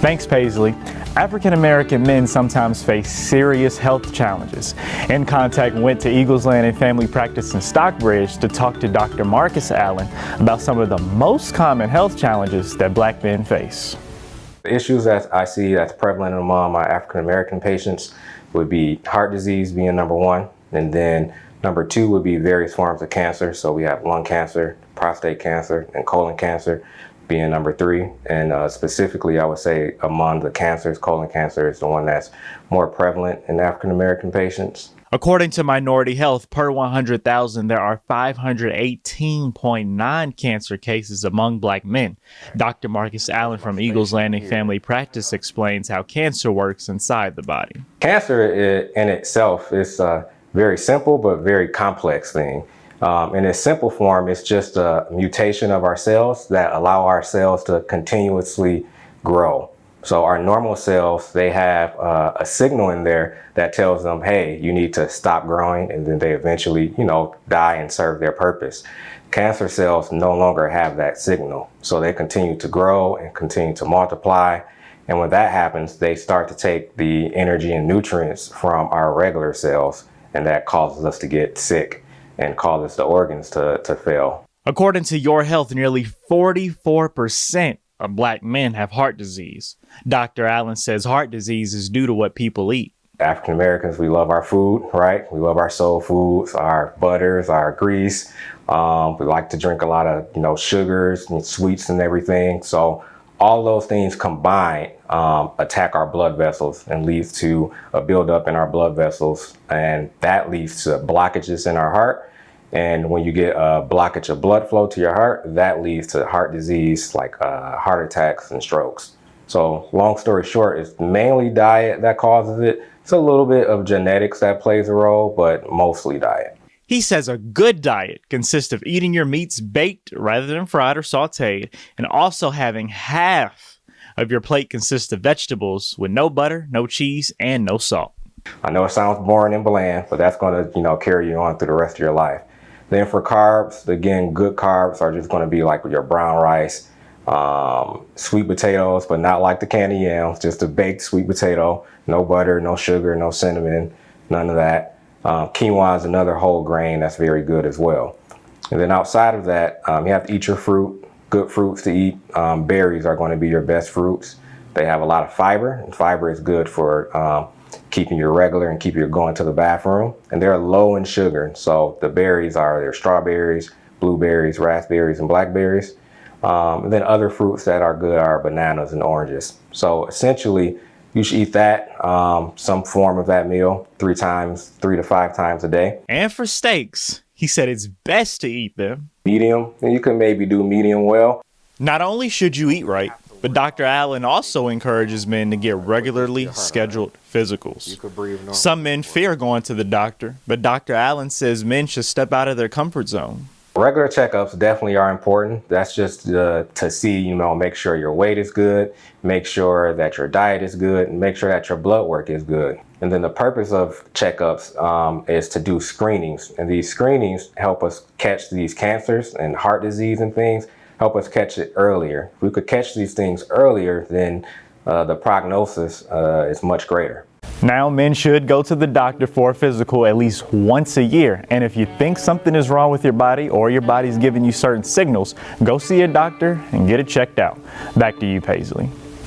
Thanks, Paisley. African American men sometimes face serious health challenges. In Contact went to Eagles Landing Family Practice in Stockbridge to talk to Dr. Marcus Allen about some of the most common health challenges that black men face. The issues that I see that's prevalent among my African American patients would be heart disease being number one, and then number two would be various forms of cancer. So we have lung cancer, prostate cancer, and colon cancer being number three. And specifically, I would say among the cancers, colon cancer is the one that's more prevalent in African American patients. According to Minority Health, per 100,000, there are 518.9 cancer cases among black men. Dr. Marcus Allen from Eagles Landing Family Practice explains how cancer works inside the body. Cancer in itself is a very simple but very complex thing. In its simple form, it's just a mutation of our cells that allow our cells to continuously grow. So our normal cells, they have a signal in there that tells them, hey, you need to stop growing, and then they eventually, die and serve their purpose. Cancer cells no longer have that signal. So they continue to grow and continue to multiply. And when that happens, they start to take the energy and nutrients from our regular cells, and that causes us to get sick and causes the organs to fail. According to Your Health, nearly 44% of black men have heart disease. Dr. Allen says heart disease is due to what people eat. African Americans, we love our food, right? We love our soul foods, our butters, our grease. We like to drink a lot of, sugars and sweets and everything. So all those things combined attack our blood vessels and leads to a buildup in our blood vessels. And that leads to blockages in our heart. And when you get a blockage of blood flow to your heart, that leads to heart disease like heart attacks and strokes. So long story short, it's mainly diet that causes it. It's a little bit of genetics that plays a role, but mostly diet. He says a good diet consists of eating your meats baked rather than fried or sauteed, and also having half of your plate consist of vegetables with no butter, no cheese, and no salt. I know it sounds boring and bland, but that's going to, carry you on through the rest of your life. Then for carbs, again, good carbs are just going to be like your brown rice, sweet potatoes, but not like the candy yams, just a baked sweet potato, no butter, no sugar, no cinnamon, none of that. Quinoa is another whole grain that's very good as well. And then outside of that, you have to eat your fruit, good fruits to eat. Berries are going to be your best fruits. They have a lot of fiber, and fiber is good for keeping you regular and keep you going to the bathroom. And they're low in sugar. So the berries are their strawberries, blueberries, raspberries, and blackberries. And then other fruits that are good are bananas and oranges. So essentially, you should eat that, some form of that meal 3 to 5 times a day. And for steaks, he said it's best to eat them medium, and you can maybe do medium well. Not only should you eat right, but Dr. Allen also encourages men to get regularly scheduled physicals. Some men fear going to the doctor, but Dr. Allen says men should step out of their comfort zone. Regular checkups definitely are important. That's just to see, make sure your weight is good, make sure that your diet is good, and make sure that your blood work is good. And then the purpose of checkups is to do screenings. And these screenings help us catch these cancers and heart disease and things, help us catch it earlier. If we could catch these things earlier, then the prognosis is much greater. Now, men should go to the doctor for a physical at least once a year. And if you think something is wrong with your body or your body's giving you certain signals, go see a doctor and get it checked out. Back to you, Paisley.